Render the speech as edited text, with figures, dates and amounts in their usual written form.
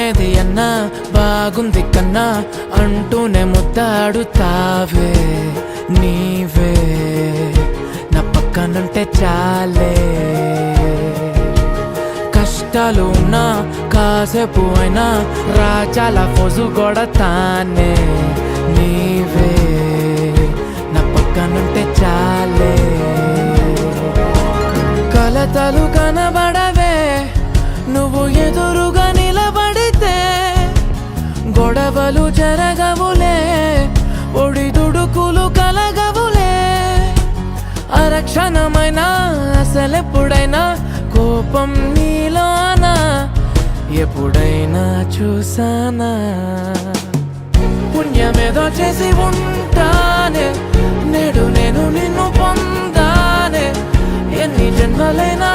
ఏది అన్నా బాగుంది కన్నా అంటూనే ముద్దాడుతావే నీవే నా పక్కనుంటే చాలే కష్టాలు ఉన్నా కాసేపు అయినా రాజాల ఫోజు కొడతానే నీవే నా పక్కనుంటే చాలే కలతలు కనబడవే నువ్వు ఎదురుగా నిలబడితే గొడవలు జరగవులే ఒడిదుడుకులు కలగవులే అరక్షణమైనా అసలెప్పుడైనా కోపం నీలోనా ఎప్పుడైనా చూసానా పుణ్యమేదో చేసి ఉంటానే నేడు నేను నిన్ను పొందానే ఎన్ని జన్మలైనా